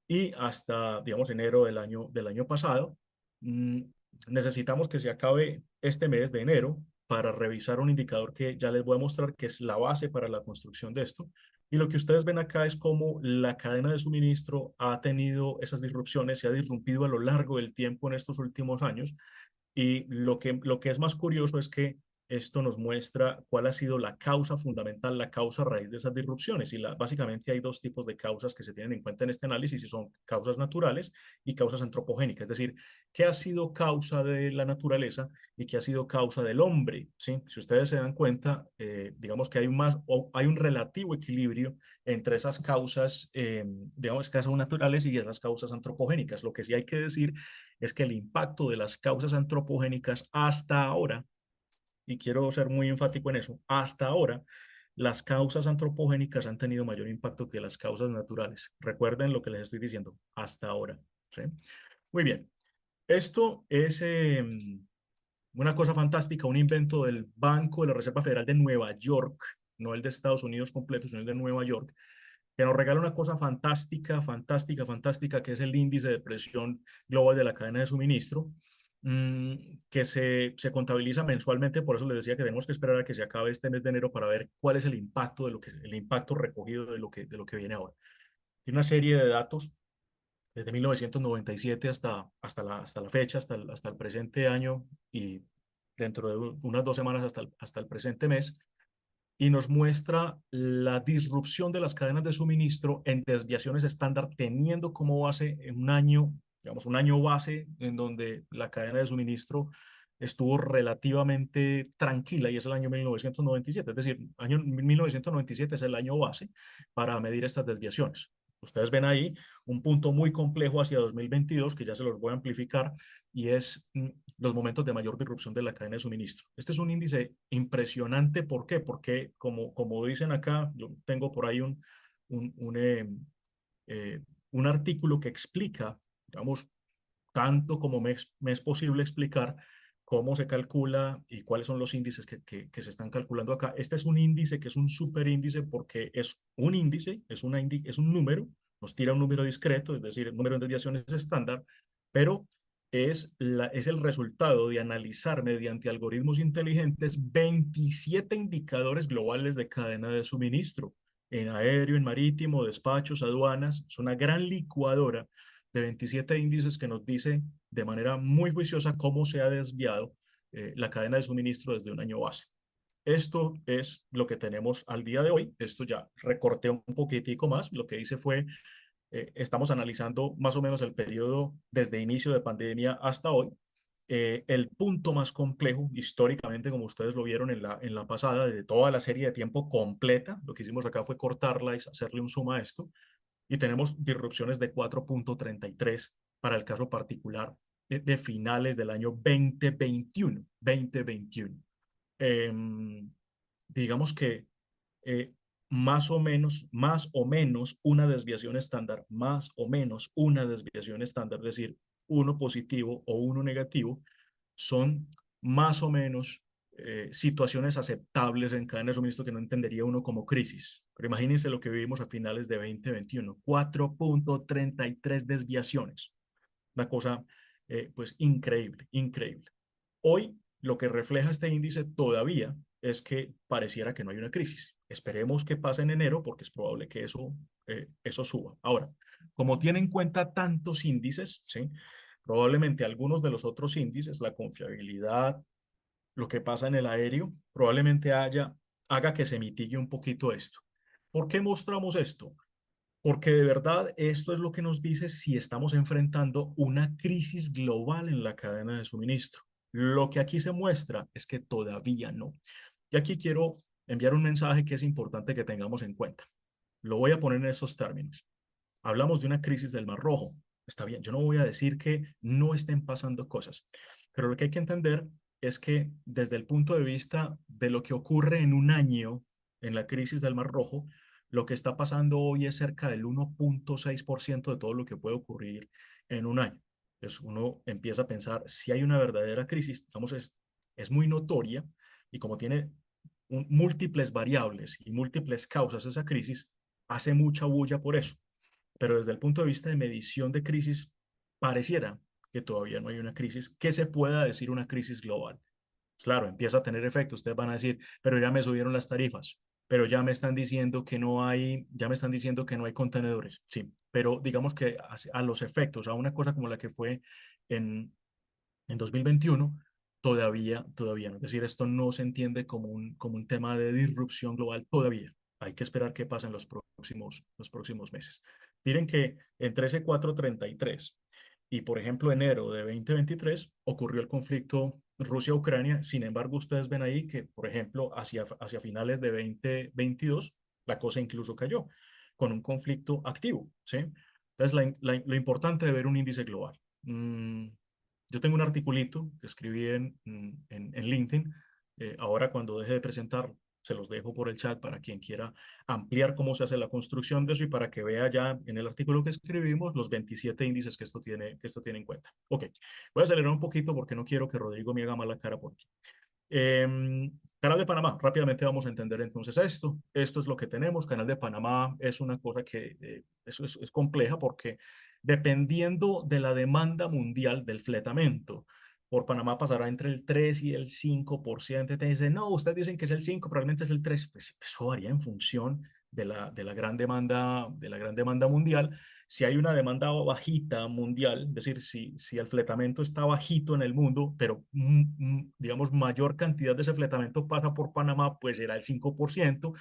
y hasta, digamos, enero del año pasado. Mm, Necesitamos que se acabe este mes de enero para revisar un indicador que ya les voy a mostrar, que es la base para la construcción de esto. Y lo que ustedes ven acá es cómo la cadena de suministro ha tenido esas disrupciones, se ha disrumpido a lo largo del tiempo en estos últimos años. Y lo que es más curioso es que esto nos muestra cuál ha sido la causa fundamental, la causa raíz de esas disrupciones. Y básicamente hay dos tipos de causas que se tienen en cuenta en este análisis, y son causas naturales y causas antropogénicas. Es decir, qué ha sido causa de la naturaleza y qué ha sido causa del hombre. ¿Sí? Si ustedes se dan cuenta, digamos que hay un relativo equilibrio entre esas causas, digamos, causas naturales y esas causas antropogénicas. Lo que sí hay que decir es que el impacto de las causas antropogénicas hasta ahora, y quiero ser muy enfático en eso, hasta ahora, las causas antropogénicas han tenido mayor impacto que las causas naturales. Recuerden lo que les estoy diciendo, hasta ahora. ¿Sí? Muy bien. Esto es una cosa fantástica, un invento del Banco de la Reserva Federal de Nueva York, no el de Estados Unidos completo, sino el de Nueva York, que nos regala una cosa fantástica, fantástica, fantástica, que es el índice de presión global de la cadena de suministro, que se contabiliza mensualmente. Por eso les decía que tenemos que esperar a que se acabe este mes de enero para ver cuál es el impacto el impacto recogido de lo que viene ahora. Tiene una serie de datos desde 1997 hasta la fecha, hasta el presente año y dentro de unas 2 semanas hasta el presente mes, y nos muestra la disrupción de las cadenas de suministro en desviaciones estándar, teniendo como base en un año, digamos, un año base en donde la cadena de suministro estuvo relativamente tranquila y es el año 1997. Es decir, año 1997 es el año base para medir estas desviaciones. Ustedes ven ahí un punto muy complejo hacia 2022 que ya se los voy a amplificar y es los momentos de mayor disrupción de la cadena de suministro. Este es un índice impresionante. ¿Por qué? Porque como dicen acá, yo tengo por ahí un, un, eh, eh, un artículo que explica, digamos, tanto como me es posible explicar cómo se calcula y cuáles son los índices que se están calculando acá. Este es un índice que es un superíndice porque es un índice, es un número, nos tira un número discreto, es decir, el número de desviaciones estándar, pero es el resultado de analizar mediante algoritmos inteligentes 27 indicadores globales de cadena de suministro en aéreo, en marítimo, despachos, aduanas. Es una gran licuadora de 27 índices que nos dice de manera muy juiciosa cómo se ha desviado la cadena de suministro desde un año base. Esto es lo que tenemos al día de hoy. Esto ya recorté un poquitico más. Lo que hice fue, estamos analizando más o menos el periodo desde inicio de pandemia hasta hoy. El punto más complejo históricamente, como ustedes lo vieron en la pasada, de toda la serie de tiempo completa, lo que hicimos acá fue cortarla y hacerle un zoom a esto y tenemos disrupciones de 4.33 para el caso particular de finales del año 2021. Eh, digamos que eh, más o menos una desviación estándar, más o menos una desviación estándar, es decir, uno positivo o uno negativo, son más o menos situaciones aceptables en cadena de suministro que no entendería uno como crisis. Pero imagínense lo que vivimos a finales de 2021, 4.33 desviaciones. Una cosa, pues, increíble, increíble. Hoy, lo que refleja este índice todavía es que pareciera que no hay una crisis. Esperemos que pase en enero porque es probable que eso suba. Ahora, como tiene en cuenta tantos índices, ¿sí? Probablemente algunos de los otros índices, la confiabilidad, lo que pasa en el aéreo, probablemente haga que se mitigue un poquito esto. ¿Por qué mostramos esto? Porque de verdad esto es lo que nos dice si estamos enfrentando una crisis global en la cadena de suministro. Lo que aquí se muestra es que todavía no. Y aquí quiero enviar un mensaje que es importante que tengamos en cuenta. Lo voy a poner en esos términos. Hablamos de una crisis del Mar Rojo. Está bien, yo no voy a decir que no estén pasando cosas, pero lo que hay que entender es que desde el punto de vista de lo que ocurre en un año en la crisis del Mar Rojo, lo que está pasando hoy es cerca del 1.6% de todo lo que puede ocurrir en un año. Entonces uno empieza a pensar si hay una verdadera crisis, digamos, es muy notoria y como tiene múltiples variables y múltiples causas esa crisis, hace mucha bulla por eso. Pero desde el punto de vista de medición de crisis, pareciera que todavía no hay una crisis que se pueda decir una crisis global. Claro, empieza a tener efecto. Ustedes van a decir, pero ya me subieron las tarifas, pero ya me están diciendo que no hay, ya me están diciendo que no hay contenedores. Sí, pero digamos que a los efectos, a una cosa como la que fue en, en 2021, todavía no. Es decir, esto no se entiende como un tema de disrupción global todavía. Hay que esperar qué pasa en los próximos meses. Miren que entre ese 4.33 y, por ejemplo, enero de 2023 ocurrió el conflicto Rusia-Ucrania. Sin embargo, ustedes ven ahí que, por ejemplo, hacia finales de 2022, la cosa incluso cayó con un conflicto activo, ¿sí? Entonces, lo importante de ver un índice global. Yo tengo un articulito que escribí en LinkedIn. Ahora, cuando deje de presentar, se los dejo por el chat para quien quiera ampliar cómo se hace la construcción de eso y para que vea ya en el artículo que escribimos los 27 índices que esto tiene en cuenta. Ok, voy a acelerar un poquito porque no quiero que Rodrigo me haga mala cara por aquí. Canal de Panamá, rápidamente vamos a entender entonces esto. Esto es lo que tenemos. Canal de Panamá es una cosa que es compleja porque dependiendo de la demanda mundial del fletamento, por Panamá pasará entre el 3 y el 5%. Te dicen, no, ustedes dicen que es el 5, probablemente es el 3. Pues eso varía en función de la gran demanda mundial si hay una demanda bajita mundial, es decir, si el fletamento está bajito en el mundo, pero digamos mayor cantidad de ese fletamento pasa por Panamá, pues será el 5%.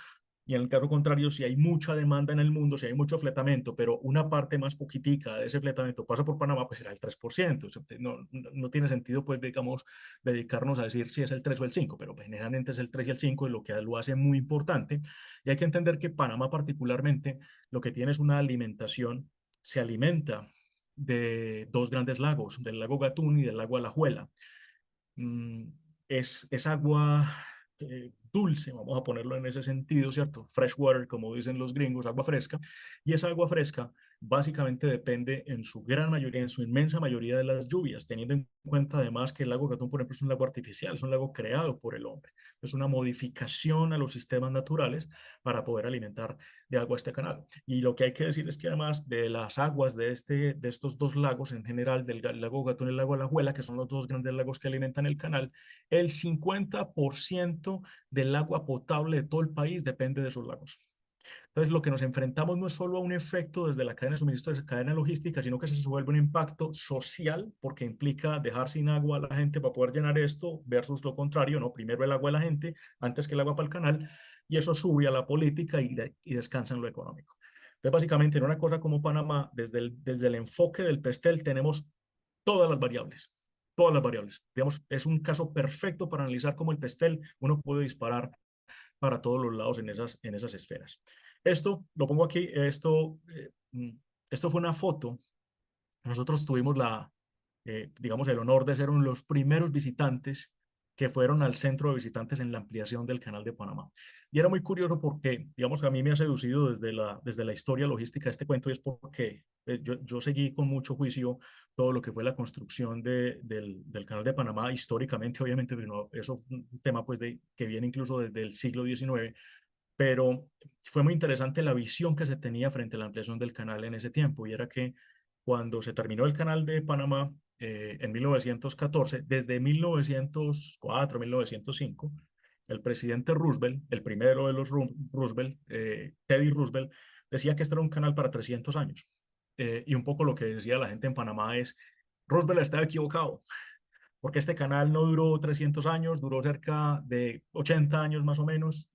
Y en el caso contrario, si hay mucha demanda en el mundo, si hay mucho fletamento, pero una parte más poquitica de ese fletamento pasa por Panamá, pues será el 3%. O sea, no tiene sentido, pues, digamos, dedicarnos a decir si es el 3 o el 5, pero pues, generalmente es el 3 y el 5, y lo que lo hace muy importante. Y hay que entender que Panamá particularmente lo que tiene es una alimentación, se alimenta de dos grandes lagos, del lago Gatún y del lago Alajuela. Mm, es agua dulce, vamos a ponerlo en ese sentido, ¿cierto? Fresh water, como dicen los gringos, agua fresca. Y esa agua fresca básicamente depende en su gran mayoría, en su inmensa mayoría de las lluvias, teniendo en cuenta además que el lago Gatún, por ejemplo, es un lago artificial, es un lago creado por el hombre. Es una modificación a los sistemas naturales para poder alimentar de agua este canal. Y lo que hay que decir es que además de las aguas de estos dos lagos en general, del lago Gatún y el lago Alajuela, que son los dos grandes lagos que alimentan el canal, el 50% del agua potable de todo el país depende de esos lagos. Entonces, lo que nos enfrentamos no es solo a un efecto desde la cadena de suministro, de la cadena logística, sino que se vuelve un impacto social, porque implica dejar sin agua a la gente para poder llenar esto, versus lo contrario, ¿no? Primero el agua a la gente, antes que el agua para el canal, y eso sube a la política y descansa en lo económico. Entonces, básicamente, en una cosa como Panamá, desde el enfoque del PESTEL, tenemos todas las variables. Todas las variables. Digamos, es un caso perfecto para analizar cómo el PESTEL uno puede disparar para todos los lados en esas esferas. Esto, lo pongo aquí, esto fue una foto. Nosotros tuvimos digamos, el honor de ser uno de los primeros visitantes que fueron al centro de visitantes en la ampliación del Canal de Panamá. Y era muy curioso porque, digamos, a mí me ha seducido desde la historia logística de este cuento, y es porque yo seguí con mucho juicio todo lo que fue la construcción del Canal de Panamá históricamente, obviamente, pero no, eso es un tema pues, que viene incluso desde el siglo XIX, pero fue muy interesante la visión que se tenía frente a la ampliación del canal en ese tiempo, y era que cuando se terminó el canal de Panamá en 1914, desde 1904, 1905, el presidente Roosevelt, el primero de los Roosevelt, Teddy Roosevelt, decía que este era un canal para 300 años. Y un poco lo que decía la gente en Panamá es, Roosevelt estaba equivocado, porque este canal no duró 300 años, duró cerca de 80 años más o menos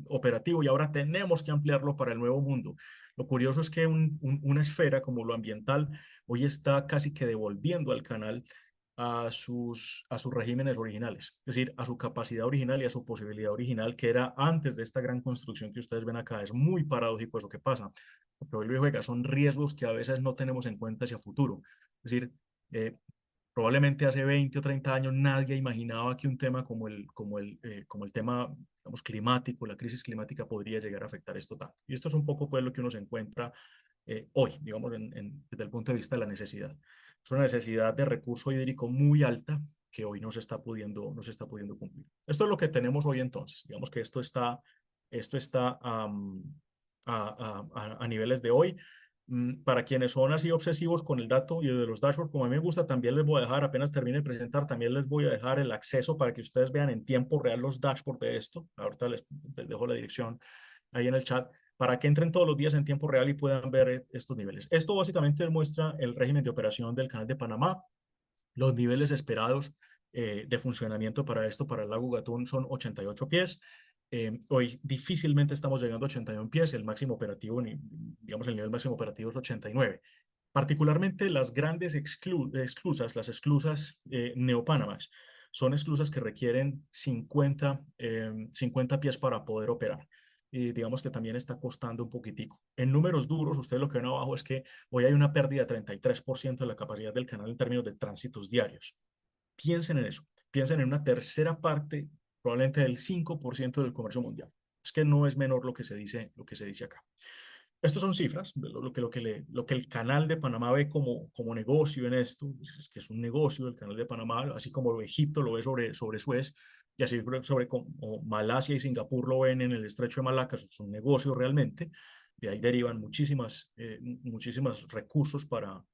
operativo, y ahora tenemos que ampliarlo para el nuevo mundo. Lo curioso es que una esfera como lo ambiental hoy está casi que devolviendo al canal a sus regímenes originales, es decir, a su capacidad original y a su posibilidad original que era antes de esta gran construcción que ustedes ven acá. Es muy paradójico eso que pasa, porque hoy juega, son riesgos que a veces no tenemos en cuenta hacia futuro. Es decir, eh, probablemente hace 20 o 30 años nadie imaginaba que un tema como el tema, digamos, climático, la crisis climática podría llegar a afectar esto tanto. Y esto es un poco pues lo que uno se encuentra hoy, digamos, desde el punto de vista de la necesidad. Es una necesidad de recurso hídrico muy alta que hoy no se está pudiendo cumplir. Esto es lo que tenemos hoy entonces. Digamos que esto está a niveles de hoy. Para quienes son así obsesivos con el dato y de los dashboards, como a mí me gusta, también les voy a dejar, apenas termine de presentar, también les voy a dejar el acceso para que ustedes vean en tiempo real los dashboards de esto. Ahorita les dejo la dirección ahí en el chat para que entren todos los días en tiempo real y puedan ver estos niveles. Esto básicamente muestra el régimen de operación del Canal de Panamá. Los niveles esperados de funcionamiento para esto, para el lago Gatún, son 88 pies. Hoy difícilmente estamos llegando a 81 pies, el máximo operativo, digamos el nivel máximo operativo es 89. Particularmente las grandes esclusas, las esclusas Neopánamas, son esclusas que requieren 50 pies para poder operar. Y digamos que también está costando un poquitico. En números duros, ustedes lo que ven abajo es que hoy hay una pérdida de 33% de la capacidad del canal en términos de tránsitos diarios. Piensen en eso, piensen en una tercera parte, probablemente del 5% del comercio mundial. Es que no es menor lo que se dice acá. Estas son cifras, lo que el canal de Panamá ve como negocio en esto, es que es un negocio el canal de Panamá, así como Egipto lo ve sobre Suez, y así sobre como Malasia y Singapur lo ven en el estrecho de Malaca, es un negocio realmente. De ahí derivan muchísimos recursos para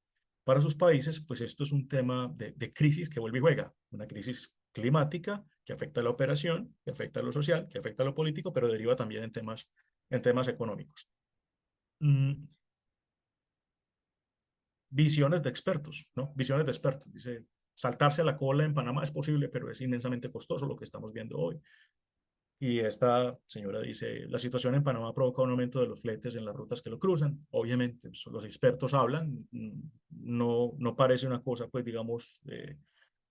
sus países. Pues esto es un tema de crisis que vuelve y juega, una crisis climática que afecta a la operación, que afecta a lo social, que afecta a lo político, pero deriva también en temas económicos. Mm, visiones de expertos, ¿no? Visiones de expertos. Dice, saltarse a la cola en Panamá es posible, pero es inmensamente costoso lo que estamos viendo hoy. Y esta señora dice, la situación en Panamá provoca un aumento de los fletes en las rutas que lo cruzan. Obviamente, pues, los expertos hablan, no parece una cosa, pues, digamos,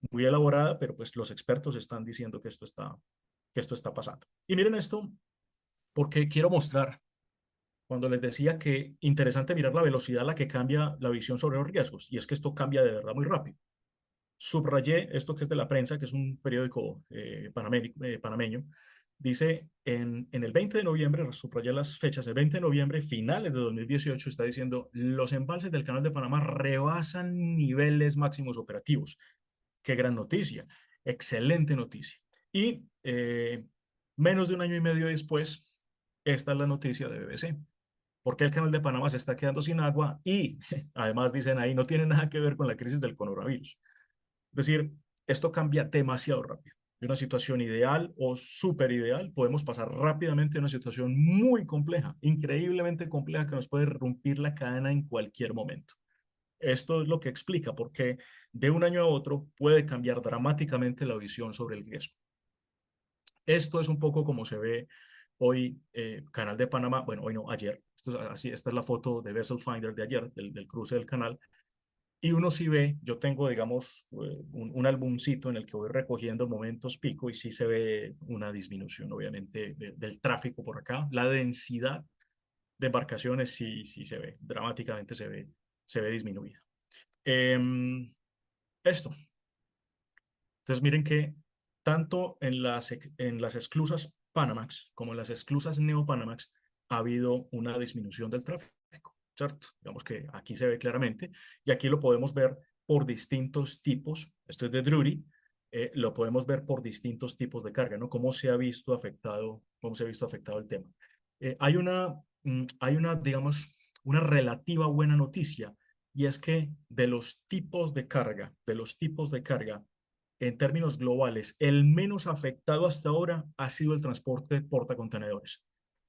muy elaborada, pero pues los expertos están diciendo que esto está pasando. Y miren esto, porque quiero mostrar, cuando les decía que interesante mirar la velocidad a la que cambia la visión sobre los riesgos, y es que esto cambia de verdad muy rápido. Subrayé esto que es de la prensa, que es un periódico panameño, dice en el 20 de noviembre, subrayé las fechas, el 20 de noviembre, finales de 2018, está diciendo, los embalses del Canal de Panamá rebasan niveles máximos operativos. Qué gran noticia, excelente noticia. Y menos de un año y medio después, esta es la noticia de BBC. ¿Por qué el Canal de Panamá se está quedando sin agua? Y además dicen ahí, no tiene nada que ver con la crisis del coronavirus. Es decir, esto cambia demasiado rápido. De una situación ideal o súper ideal, podemos pasar rápidamente a una situación muy compleja, increíblemente compleja, que nos puede romper la cadena en cualquier momento. Esto es lo que explica por qué de un año a otro puede cambiar dramáticamente la visión sobre el riesgo. Esto es un poco como se ve hoy, Canal de Panamá, bueno, hoy no, ayer. Esta es la foto de Vessel Finder de ayer, del cruce del canal. Y uno sí ve, yo tengo, digamos, un albumcito en el que voy recogiendo momentos pico y sí se ve una disminución, obviamente, del tráfico por acá. La densidad de embarcaciones sí se ve, dramáticamente se ve disminuida. Esto. Entonces, miren que tanto en las esclusas Panamax como en las esclusas Neo-Panamax ha habido una disminución del tráfico, ¿cierto? Digamos que aquí se ve claramente y aquí lo podemos ver por distintos tipos. Esto es de Drury, lo podemos ver por distintos tipos de carga, ¿no? Cómo se ha visto afectado el tema. Hay una, digamos, una relativa buena noticia y es que de los tipos de carga, en términos globales, el menos afectado hasta ahora ha sido el transporte portacontenedores.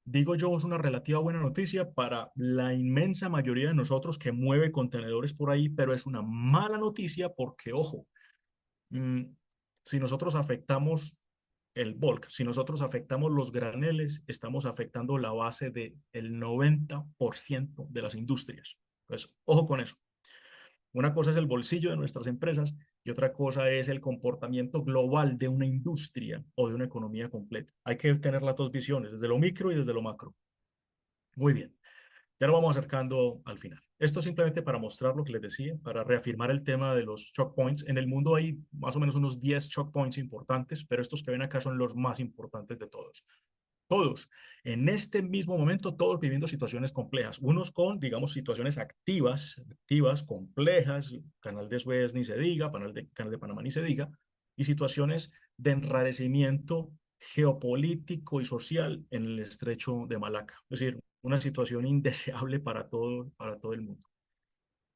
Digo yo, es una relativa buena noticia para la inmensa mayoría de nosotros que mueve contenedores por ahí, pero es una mala noticia porque, ojo, mm, si nosotros afectamos el bulk, si nosotros afectamos los graneles, estamos afectando la base del 90% de las industrias. Pues, ojo con eso. Una cosa es el bolsillo de nuestras empresas y otra cosa es el comportamiento global de una industria o de una economía completa. Hay que tener las dos visiones, desde lo micro y desde lo macro. Muy bien, ya nos vamos acercando al final. Esto simplemente para mostrar lo que les decía, para reafirmar el tema de los choke points. En el mundo hay más o menos unos 10 choke points importantes, pero estos que ven acá son los más importantes de todos. Todos, en este mismo momento, todos viviendo situaciones complejas, unos con, digamos, situaciones activas, complejas, Canal de Suez ni se diga, Canal de Panamá ni se diga, y situaciones de enrarecimiento geopolítico y social en el estrecho de Malaca. Es decir, una situación indeseable para todo el mundo.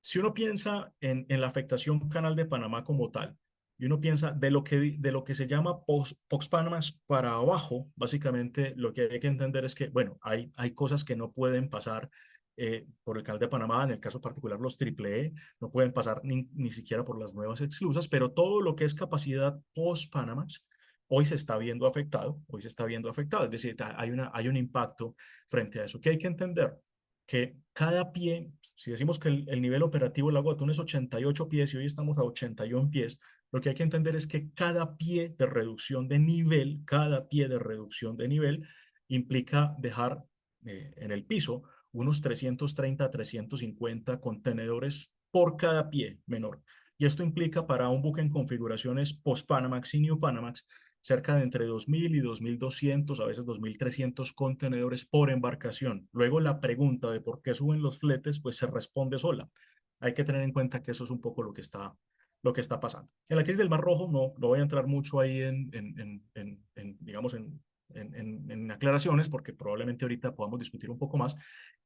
Si uno piensa en la afectación Canal de Panamá como tal, y uno piensa de lo que se llama Pox Panamas para abajo, básicamente lo que hay que entender es que, bueno, hay cosas que no pueden pasar por el Canal de Panamá, en el caso particular los triple E, no pueden pasar ni siquiera por las nuevas esclusas, pero todo lo que es capacidad post Panamax, hoy se está viendo afectado, es decir, hay un impacto frente a eso. ¿Qué hay que entender? Que cada pie, si decimos que el nivel operativo del agua de atún es 88 pies y hoy estamos a 81 pies, lo que hay que entender es que cada pie de reducción de nivel, implica dejar en el piso unos 330 a 350 contenedores por cada pie menor. Y esto implica para un buque en configuraciones post-Panamax y New Panamax cerca de entre 2.000 y 2.200, a veces 2.300 contenedores por embarcación. Luego la pregunta de por qué suben los fletes, pues se responde sola. Hay que tener en cuenta que eso es un poco lo que está pasando. En la crisis del Mar Rojo no voy a entrar mucho ahí digamos, en aclaraciones, porque probablemente ahorita podamos discutir un poco más,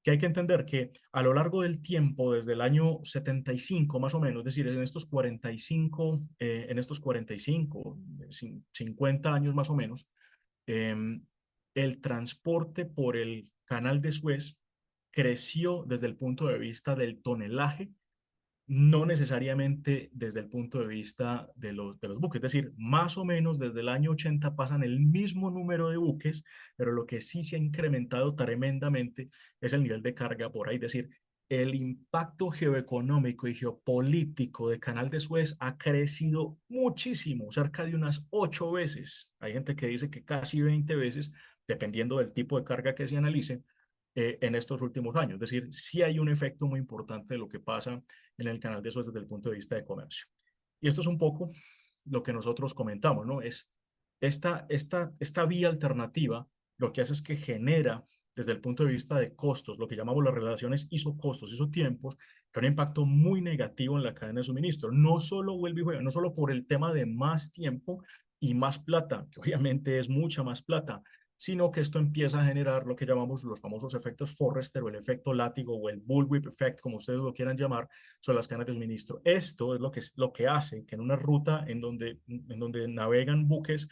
que hay que entender que a lo largo del tiempo, desde el año 75 más o menos, es decir, en estos 45, 50 años más o menos, el transporte por el canal de Suez creció desde el punto de vista del tonelaje no necesariamente desde el punto de vista de los buques. Es decir, más o menos desde el año 80 pasan el mismo número de buques, pero lo que sí se ha incrementado tremendamente es el nivel de carga por ahí. Es decir, el impacto geoeconómico y geopolítico de Canal de Suez ha crecido muchísimo, cerca de unas 8 veces. Hay gente que dice que casi 20 veces, dependiendo del tipo de carga que se analice, en estos últimos años. Es decir, sí hay un efecto muy importante de lo que pasa en el Canal de Suez desde el punto de vista de comercio. Y esto es un poco lo que nosotros comentamos, ¿no? Es esta vía alternativa lo que hace es que genera desde el punto de vista de costos, lo que llamamos las relaciones ISO-costos, ISO-tiempos, que hay un impacto muy negativo en la cadena de suministro. No solo vuelve y juega, no solo por el tema de más tiempo y más plata, que obviamente es mucha más plata, sino que esto empieza a generar lo que llamamos los famosos efectos Forrester o el efecto látigo o el bullwhip effect, como ustedes lo quieran llamar, sobre las cadenas de suministro. Esto es lo que hace que en una ruta en donde navegan buques,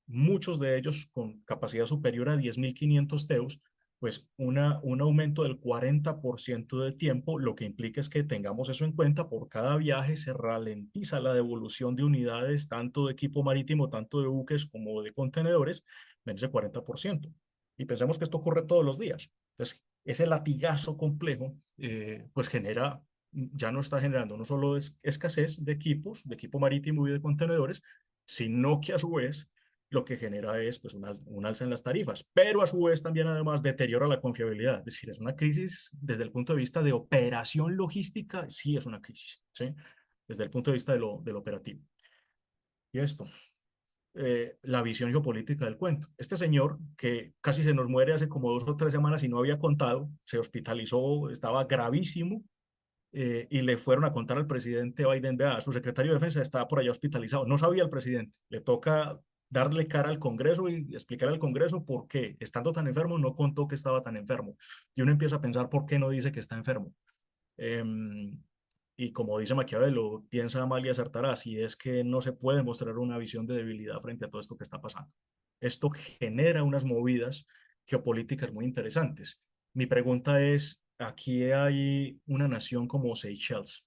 muchos de ellos con capacidad superior a 10.500 teus, pues un aumento del 40% de tiempo, lo que implica es que tengamos eso en cuenta, por cada viaje se ralentiza la devolución de unidades, tanto de equipo marítimo, tanto de buques como de contenedores, menos del 40%. Y pensemos que esto ocurre todos los días. Entonces, ese latigazo complejo, pues ya no está generando no solo escasez de equipos, de equipo marítimo y de contenedores, sino que a su vez lo que genera es pues un alza en las tarifas, pero a su vez también además deteriora la confiabilidad. Es decir, es una crisis desde el punto de vista de operación logística, sí es una crisis, ¿sí? Desde el punto de vista de lo operativo. Y esto, la visión geopolítica del cuento. Este señor, que casi se nos muere hace como 2 o 3 semanas y no había contado, se hospitalizó, estaba gravísimo, y le fueron a contar al presidente Biden, vea, su secretario de defensa estaba por allá hospitalizado. No sabía el presidente. Le toca darle cara al Congreso y explicar al Congreso por qué, estando tan enfermo, no contó que estaba tan enfermo. Y uno empieza a pensar por qué no dice que está enfermo. Y como dice Maquiavelo, piensa mal y acertarás, y es que no se puede mostrar una visión de debilidad frente a todo esto que está pasando. Esto genera unas movidas geopolíticas muy interesantes. Mi pregunta es, aquí hay una nación como Seychelles.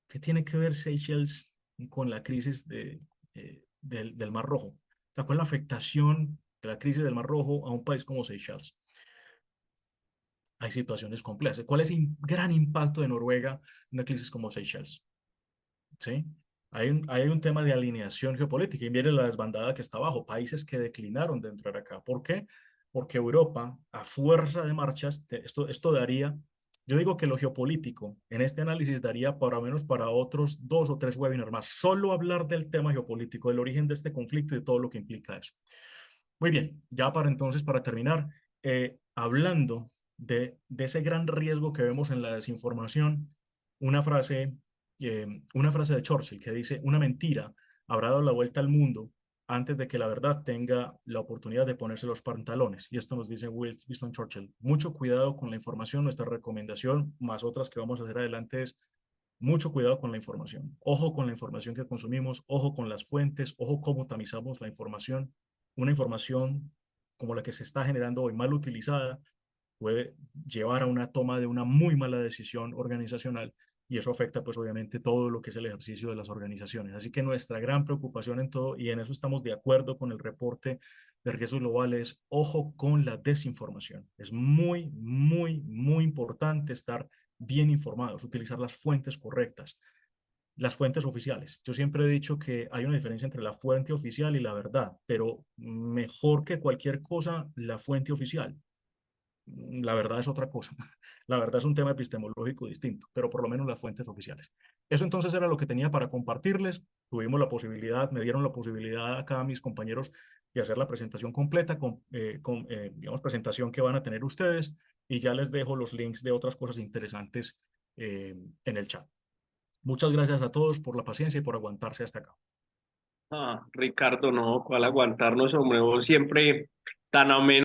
¿Qué tiene que ver Seychelles con la crisis del Mar Rojo? O sea, ¿cuál es la afectación de la crisis del Mar Rojo a un país como Seychelles? Hay situaciones complejas. ¿Cuál es el gran impacto de Noruega en una crisis como Seychelles? ¿Sí? Hay un tema de alineación geopolítica y mire la desbandada que está abajo, países que declinaron de entrar acá. ¿Por qué? Porque Europa, a fuerza de marchas, esto daría, yo digo que lo geopolítico en este análisis daría por lo menos para otros 2 o 3 webinars más, solo hablar del tema geopolítico, del origen de este conflicto y de todo lo que implica eso. Muy bien, ya para entonces, para terminar, hablando de ese gran riesgo que vemos en la desinformación, una frase, una frase de Churchill que dice, una mentira habrá dado la vuelta al mundo antes de que la verdad tenga la oportunidad de ponerse los pantalones. Y esto nos dice Winston Churchill. Mucho cuidado con la información. Nuestra recomendación, más otras que vamos a hacer adelante, es mucho cuidado con la información. Ojo con la información que consumimos, ojo con las fuentes, ojo cómo tamizamos la información. Una información como la que se está generando hoy, mal utilizada, puede llevar a una toma de una muy mala decisión organizacional, y eso afecta pues obviamente todo lo que es el ejercicio de las organizaciones. Así que nuestra gran preocupación en todo, y en eso estamos de acuerdo con el reporte de riesgos globales, ojo con la desinformación. Es muy, muy, muy importante estar bien informados, utilizar las fuentes correctas, las fuentes oficiales. Yo siempre he dicho que hay una diferencia entre la fuente oficial y la verdad, pero mejor que cualquier cosa, la fuente oficial. La verdad es otra cosa. La verdad es un tema epistemológico distinto, pero por lo menos las fuentes oficiales. Eso entonces era lo que tenía para compartirles. Tuvimos la posibilidad, me dieron la posibilidad acá a mis compañeros de hacer la presentación completa, digamos, presentación que van a tener ustedes, y ya les dejo los links de otras cosas interesantes en el chat. Muchas gracias a todos por la paciencia y por aguantarse hasta acá. Ricardo, no, cuál aguantarnos, hombre, vos siempre tan ameno.